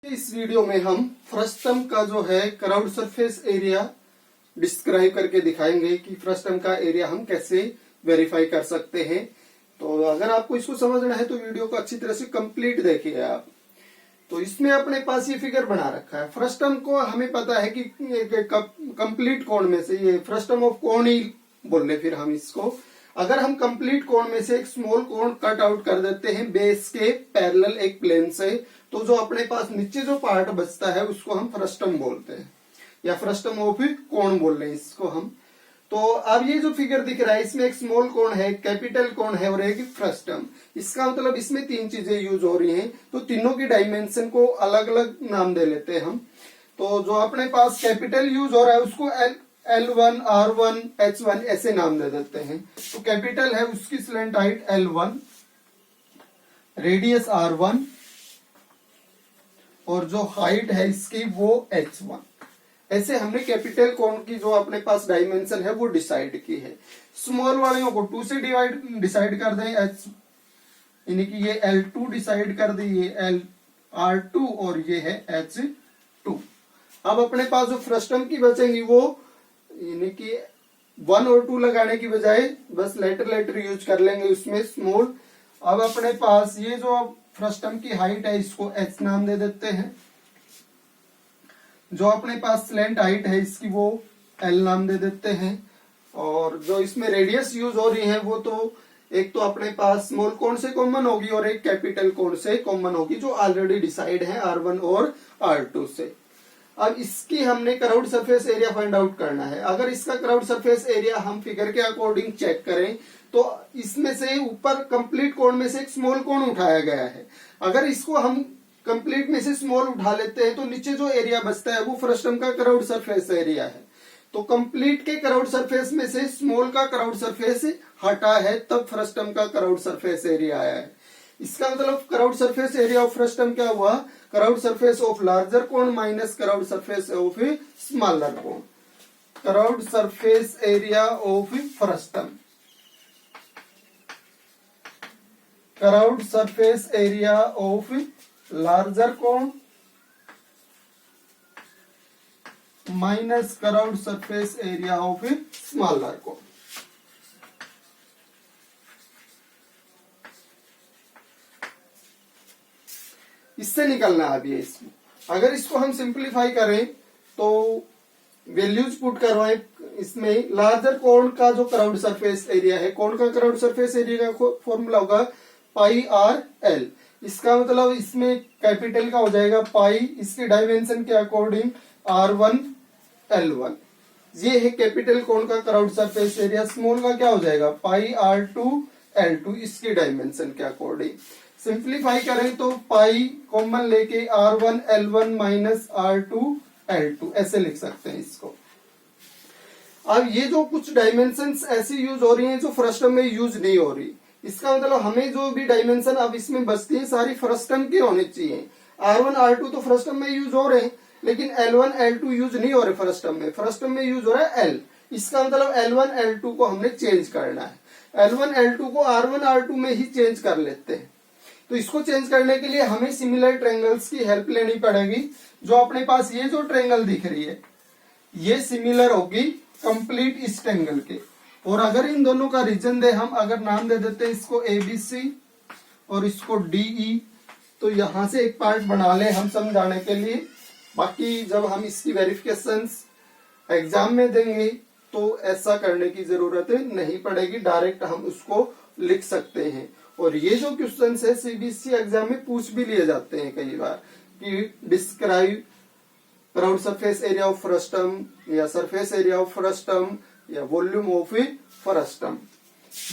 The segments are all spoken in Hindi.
इस वीडियो में हम फ्रस्टम का जो है क्राउड सरफेस एरिया डिस्क्राइब करके दिखाएंगे कि फ्रस्टम का एरिया हम कैसे वेरीफाई कर सकते हैं। तो अगर आपको इसको समझना है तो वीडियो को अच्छी तरह से कंप्लीट देखिए आप। तो इसमें अपने पास ये फिगर बना रखा है। फ्रस्टम को हमें पता है कि कंप्लीट कोण में से ये फ्रस्टम ऑफ कोण ही बोल ले फिर हम इसको। अगर हम कंप्लीट कोण में से एक स्मॉल कोण कट आउट कर देते हैं बेस के पैरेलल एक प्लेन से, तो जो अपने पास नीचे जो पार्ट बचता है उसको हम फ्रस्टम बोलते हैं या फ्रस्टम ऑफ कोण बोल रहे हैं इसको हम। तो अब ये जो फिगर दिख रहा है इसमें एक स्मॉल कोण है, कैपिटल कोण है और एक फ्रस्टम। इसका मतलब इसमें तीन चीजें यूज हो रही हैं, तो तीनों की डायमेंशन को अलग अलग नाम दे लेते हैं हम। तो जो अपने पास कैपिटल यूज हो रहा है उसको L1, R1, H1 ऐसे नाम दे देते हैं। तो कैपिटल है उसकी slant height L1, radius R1 और जो हाइट है इसकी वो H1। ऐसे हमने कैपिटल कोण की जो अपने पास डायमेंशन है वो डिसाइड की है। स्मॉल वालों को 2 से डिसाइड कर दें, H यानी कि ये L2 डिसाइड कर दी, ये R2 और ये है H2। अब अपने पास जो फ्रस्टम की बचेंगी वो यानी कि 1 और 2 लगाने की बजाय बस लेटर यूज कर लेंगे उसमें स्मॉल। अब अपने पास ये जो फ्रस्टम की हाइट है इसको H नाम दे देते हैं। जो अपने पास स्लैंट हाइट है इसकी वो L नाम दे देते हैं। और जो इसमें रेडियस यूज हो रही है वो तो एक तो अपने पास स्मॉल कोण से कॉमन होगी और एक कैपिटल कोण से कॉमन होगी जो ऑलरेडी डिसाइड है R1 और R2 से। अब इसकी हमने crowd surface area find out करना है। अगर इसका क्राउड सरफेस एरिया हम फिगर के अकॉर्डिंग चेक करें तो इसमें से ऊपर कंप्लीट कोण में से एक स्मॉल कोण उठाया गया है। अगर इसको हम कंप्लीट में से स्मॉल उठा लेते हैं तो नीचे जो एरिया बचता है वो फ्रस्टम का क्राउड सरफेस एरिया है। तो कंप्लीट के क्राउड सरफेस में से स्मॉल का क्राउड सरफेस हटा है तब फ्रस्टम का क्राउड सरफेस एरिया आया है। इसका मतलब curved surface area of frustum क्या हुआ? Curved surface of larger cone minus curved surface of smaller cone. Curved surface area of frustum, curved surface area of larger cone minus curved surface area of smaller cone. इससे निकलना है अभी इसमें। अगर इसको हम सिंप्लीफाई करें तो वैल्यूज पुट करवाएं इसमें। लार्जर कोण का जो क्राउड सरफेस एरिया है, कोण का क्राउड सरफेस एरिया का फॉर्मूला होगा पाई आर एल। इसका मतलब इसमें कैपिटल का हो जाएगा पाई, इसके डायमेंशन के अकॉर्डिंग R1 L1। ये है कैपिटल कोण का क्राउड सरफेस एरिया। स्मॉल का क्या हो जाएगा पाई R2 L2 इसके डायमेंशन के अकॉर्डिंग। सिंप्लीफाई करें तो पाई कॉमन लेके R1 L1 minus R2 L2 ऐसे लिख सकते हैं इसको। अब ये जो कुछ डायमेंशंस ऐसी यूज हो रही हैं जो फ्रस्टम में यूज नहीं हो रही, इसका मतलब हमें जो भी डायमेंशन अब इसमें बचती है सारी फ्रस्टम की होनी चाहिए। R1 R2 तो फ्रस्टम में यूज हो रहे हैं लेकिन L1 L2 यूज नहीं हो रहे फ्रस्टम में। फ्रस्टम में यूज हो रहा है L। इसका मतलब L1 L2 को हमने चेंज करना है। L1 L2 को R1 R2 में ही चेंज कर लेते हैं। तो इसको चेंज करने के लिए हमें सिमिलर ट्रायंगल्स की हेल्प लेनी पड़ेगी। जो अपने पास ये जो ट्रायंगल दिख रही है ये सिमिलर होगी कंप्लीट इस ट्रायंगल के। और अगर इन दोनों का रीजन दे हम, अगर नाम दे देते हैं इसको ABC और इसको DE, तो यहां से एक पार्ट बना ले हम समझाने के लिए। बाकी जब हम इसकी वेरिफिकेशंस एग्जाम में देंगे तो ऐसा करने की जरूरत नहीं पड़ेगी, डायरेक्ट हम उसको लिख सकते हैं। और ये जो क्वेश्चन है CBSE एग्जाम में पूछ भी लिए जाते हैं कई बार कि describe crowd surface area of frustum या सरफेस एरिया ऑफ फ्रस्टम या वॉल्यूम ऑफ फ्रस्टम।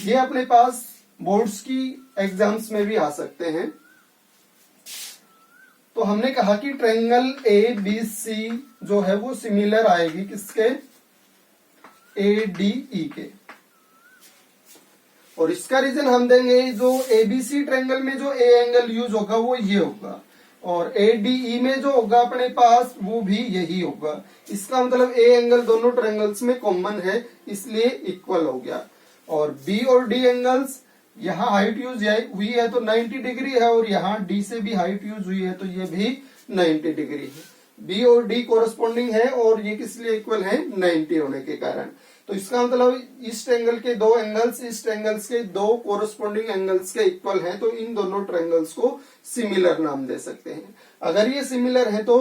ये अपने पास बोर्ड्स की एग्जाम्स में भी आ सकते हैं। तो हमने कहा कि ट्रायंगल ABC जो है वो सिमिलर आएगी किसके? ADE के। और इसका रीजन हम देंगे जो ABC ट्रायंगल में जो A एंगल यूज होगा वो ये होगा और ADE में जो होगा अपने पास वो भी यही होगा। इसका मतलब A एंगल दोनों ट्रायंगल्स में कॉमन है इसलिए इक्वल हो गया। और B और D एंगल्स यहाँ हाइट यूज हुई है तो 90 डिग्री है और यहाँ D से भी हाइट यूज हुई है तो ये भी 90 डिग्री है। बी और डी कोरस्पॉन्डिंग है और ये किस लिए इक्वल है, 90 होने के कारण। तो इसका मतलब इस ट्रायंगल के दो एंगल्स इस ट्रायंगल्स के दो कोरस्पॉन्डिंग एंगल्स के इक्वल हैं, तो इन दोनों ट्रायंगल्स को सिमिलर नाम दे सकते हैं। अगर ये सिमिलर है तो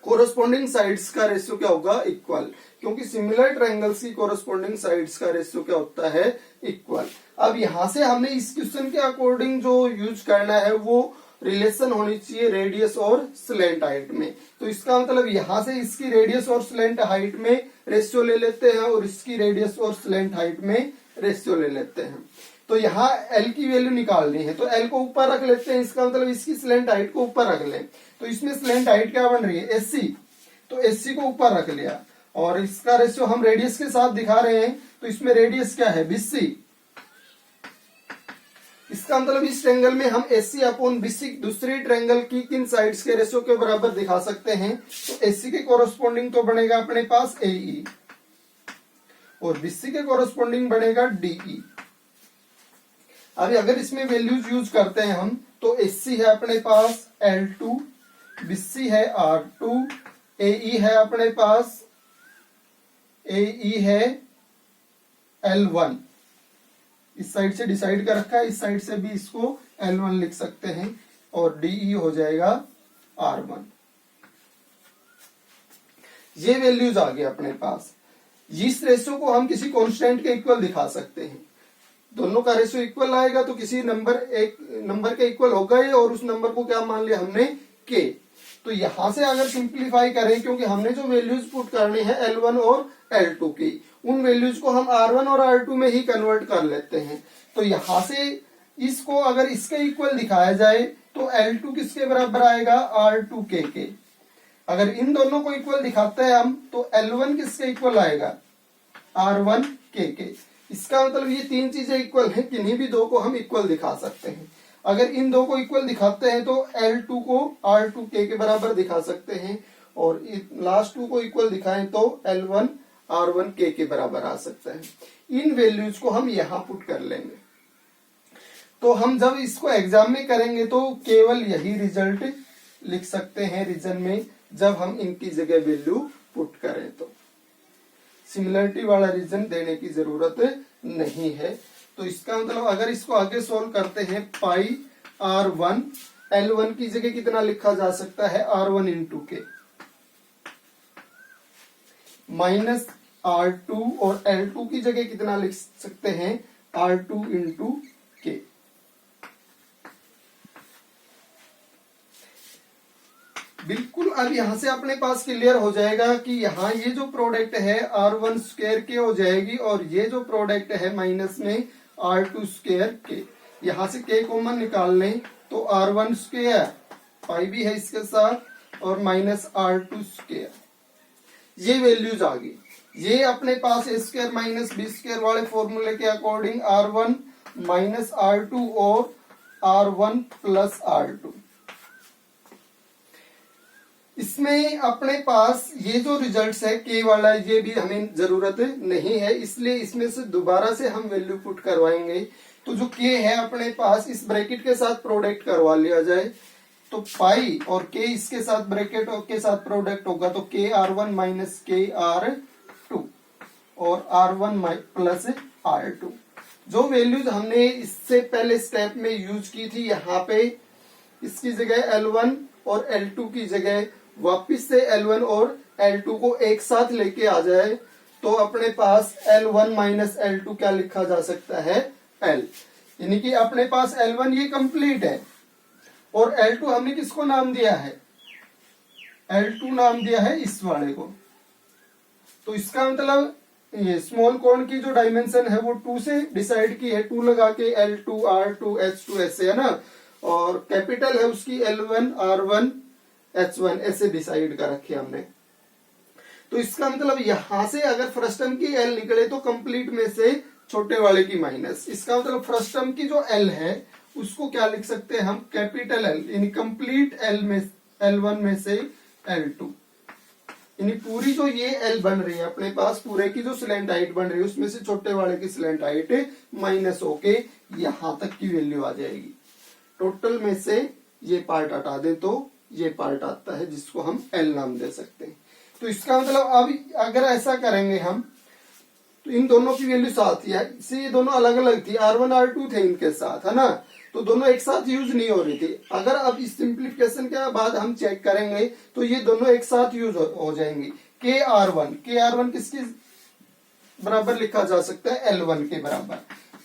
कोरस्पॉन्डिंग साइड्स का रेशियो क्या होगा, इक्वल, क्योंकि सिमिलर ट्रायंगल्स की कोरस्पॉन्डिंग साइड्स का रेशियो क्या होता है, इक्वल। अब यहां से हमने इस क्वेश्चन के अकॉर्डिंग जो यूज करना है वो रिलेशन होनी चाहिए रेडियस और स्लैंट हाइट में। तो इसका मतलब यहां से इसकी रेडियस और स्लैंट हाइट में रेशियो ले लेते हैं और इसकी रेडियस और स्लैंट हाइट में रेशियो ले लेते हैं। तो यहाँ L की वैल्यू निकालनी है तो L को ऊपर रख लेते हैं, इसका मतलब इसकी स्लैंट हाइट को ऊपर रख लें। तो इसमें स्लैंट हाइट क्या बन रही है, SC, तो SC को ऊपर रख लिया और इसका रेशियो हम रेडियस के साथ दिखा रहे हैं, तो इसमें रेडियस क्या है, BC। इसका मतलब इस ट्रायंगल में हम SC अपॉन BC दूसरी ट्रायंगल की किन साइड्स के रेशियो के बराबर दिखा सकते हैं। तो SC के कोरस्पॉन्डिंग तो बनेगा अपने पास AE और BC के कोरस्पॉन्डिंग बनेगा DE। अभी अगर इसमें वैल्यूज यूज करते हैं हम तो SC है अपने पास L2, BC है R2, AE है अपने पास AE है L1। इस साइड से डिसाइड कर रखा है, इस साइड से भी इसको L1 लिख सकते हैं और DE हो जाएगा R1। ये वैल्यूज आ गए अपने पास। इस रेशियो को हम किसी कांस्टेंट के इक्वल दिखा सकते हैं। दोनों का रेशियो इक्वल आएगा तो किसी एक नंबर के इक्वल होगा ही और उस नंबर को क्या मान लिया हमने, K। तो यहां से अगर सिंप्लीफाई करें, क्योंकि हमने जो वैल्यूज पुट करनी है L1 और L2 की, उन वैल्यूज को हम R1 और R2 में ही कन्वर्ट कर लेते हैं। तो यहां से इसको अगर इसके इक्वल दिखाया जाए तो L2 किसके बराबर आएगा, R2K के। अगर इन दोनों को इक्वल दिखाते हैं हम तो L1 किसके इक्वल आएगा, R1K के। इसका मतलब ये तीन चीजें इक्वल हैं, किन्हीं भी दो को हम इक्वल दिखा सकते हैं। अगर इन दो को इक्वल दिखाते हैं तो L2 को R2K के बराबर दिखा सकते हैं और लास्ट टू को इक्वल दिखाएं तो L1 R1K के बराबर आ सकता है। इन वैल्यूज को हम यहां पुट कर लेंगे। तो हम जब इसको एग्जाम में करेंगे तो केवल यही रिजल्ट लिख सकते हैं रीजन में, जब हम इनकी जगह वैल्यू पुट करें तो सिमिलरिटी वाला रीजन देने की जरूरत नहीं है। तो इसका मतलब अगर इसको आगे सोल्व करते हैं, पाई R1 L1 की जगह कितना लिखा जा सकता है, R1 इंटू के, माइनस R2 और L2 की जगह कितना लिख सकते हैं, R2 इंटू के। बिल्कुल अब यहां से अपने पास क्लियर हो जाएगा कि यहाँ ये जो प्रोडक्ट है R1 स्क्वायर के हो जाएगी और ये जो प्रोडक्ट है माइनस में R2 स्क्वायर के। यहां से के कॉमन निकाल लें तो R1 स्क्वायर, पाई भी है इसके साथ, और माइनस R2 स्क्वायर। ये वैल्यूज आ गई। ये अपने पास a square minus B square वाले फॉर्मूले के अकॉर्डिंग R1 माइनस R2 और R1 प्लस R2। इसमें अपने पास ये जो रिजल्ट्स है के वाला, ये भी हमें जरूरत नहीं है, इसलिए इसमें से दोबारा से हम वैल्यू पुट करवाएंगे। तो जो के है अपने पास इस ब्रैकेट के साथ प्रोडक्ट करवा लिया जाए तो पाई और के इसके साथ ब्रैकेट के साथ प्रोडक्ट होगा तो के R1 माइनस के R2 और R1 प्लस R2। जो वैल्यूज हमने इससे पहले स्टेप में यूज की थी, यहाँ पे इसकी जगह L1 और L2 की जगह वापिस से L1 और L2 को एक साथ लेके आ जाए तो अपने पास L1 माइनस L2 क्या लिखा जा सकता है, L। यानी कि अपने पास L1 ये कंप्लीट है और L2 हमने किसको नाम दिया है, L2 नाम दिया है इस वाले को। तो इसका मतलब ये स्मॉल कोण की जो डायमेंशन है वो 2 से डिसाइड की है, 2 लगा के L2 R2 H2 ऐसे है ना, और कैपिटल है उसकी L1 R1 H1 ऐसे डिसाइड कर रखे हमने। तो इसका मतलब यहां से अगर फर्स्ट टर्म की L निकले तो कंप्लीट में से छोटे वाले की माइनस। इसका मतलब फर्स्ट टर्म की जो L है उसको क्या लिख सकते हैं हम, कैपिटल L, यानी कंप्लीट L में L1 में से L2, यानी पूरी जो ये L बन रही है अपने पास, पूरे की जो स्लैंट हाइट बन रही है उसमें से छोटे वाले की स्लैंट हाइट माइनस होके यहां तक की वैल्यू आ जाएगी। टोटल में से ये पार्ट हटा दे तो ये पार्ट आता है जिसको हम L नाम दे सकते हैं। तो इसका मतलब अब अगर ऐसा करेंगे हम तो इन दोनों की वैल्यू साथ ही है, इससे ये दोनों अलग अलग थी, R1 R2 थे इनके साथ, है ना, तो दोनों एक साथ यूज नहीं हो रही थी। अगर अब इस सिंप्लीफिकेशन के बाद हम चेक करेंगे तो ये दोनों एक साथ यूज हो जाएंगी। KR1 किसके बराबर लिखा जा सकता है, L1 के बराबर,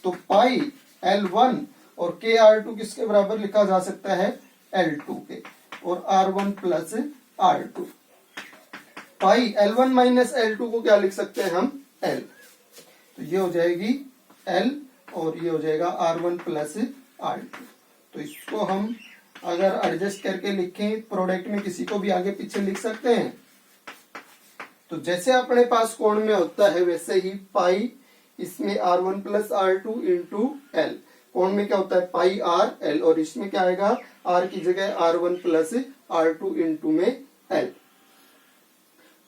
तो पाई L1 और KR2 किसके बराबर लिखा जा सकता है, L2 के, और R1 प्लस R2। पाई L1 माइनस L2 को क्या लिख सकते हैं हम, L, तो ये हो जाएगी L और ये हो जाएगा R1 प्लस R2। तो इसको हम अगर एडजस्ट करके लिखें प्रोडक्ट में किसी को भी आगे पीछे लिख सकते हैं। तो जैसे अपने पास कोण में होता है वैसे ही पाई इसमें R1 plus R2 into L, कोण में क्या होता है पाई R L, और इसमें क्या आएगा R की जगह R1 प्लस R2 इंटू में L।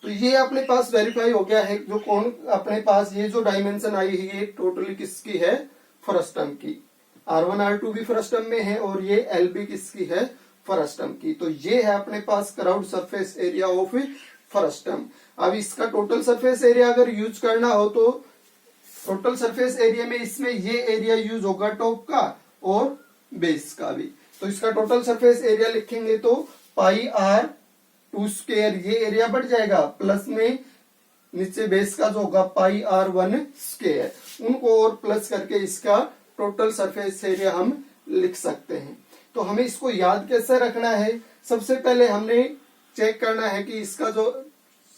तो ये अपने पास वेरीफाई हो गया है। जो कोण अपने पास ये जो डायमेंशन आई है ये टोटली किसकी है, फर्स्ट टर्म की। R1 R2 भी फर्स्ट टर्म में है और ये L भी किसकी है, फर्स्ट टर्म की। तो ये है अपने पास curved surface area of first term. अब इसका टोटल सरफेस एरिया अगर यूज करना हो तो टोटल सरफेस एरिया में इसमें ये एरिया यूज होगा टॉप का और बेस का भी। तो इसका टोटल सरफेस एरिया लिखेंगे तो पाई R2 स्क्वायर, ये एरिया बढ़ जाएगा, प्लस में नीचे बेस का जो होगा पाई R1 स्क्वायर, उनको और प्लस करके इसका टोटल सरफेस एरिया हम लिख सकते हैं। तो हमें इसको याद कैसे रखना है, सबसे पहले हमने चेक करना है कि इसका जो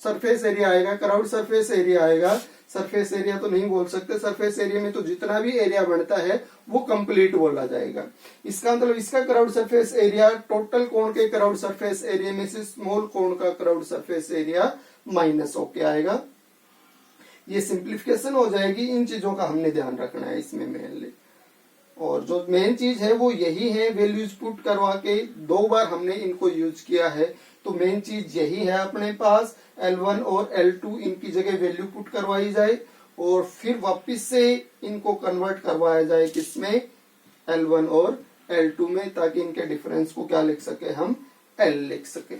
सरफेस एरिया आएगा, क्राउड सरफेस एरिया आएगा, सरफेस एरिया तो नहीं बोल सकते, सरफेस एरिया में तो जितना भी एरिया बनता है वो कंप्लीट बोला जाएगा। इसका मतलब इसका क्राउड सरफेस एरिया टोटल कोण के क्राउड सरफेस एरिया में से स्मॉल कोण का क्राउड सरफेस एरिया माइनस होके आएगा। ये सिंप्लीफिकेशन हो जाएगी। इन चीजों का हमने ध्यान रखना है इसमें मेनली, और जो मेन चीज है वो यही है, वैल्यूज पुट करवा के 2 बार हमने इनको यूज किया है। तो मेन चीज यही है अपने पास, L1 और L2 इनकी जगह वैल्यू पुट करवाई जाए और फिर वापस से इनको कन्वर्ट करवाया जाए किसमें, L1 और L2 में, ताकि इनके डिफरेंस को क्या लिख सके हम, L लिख सके।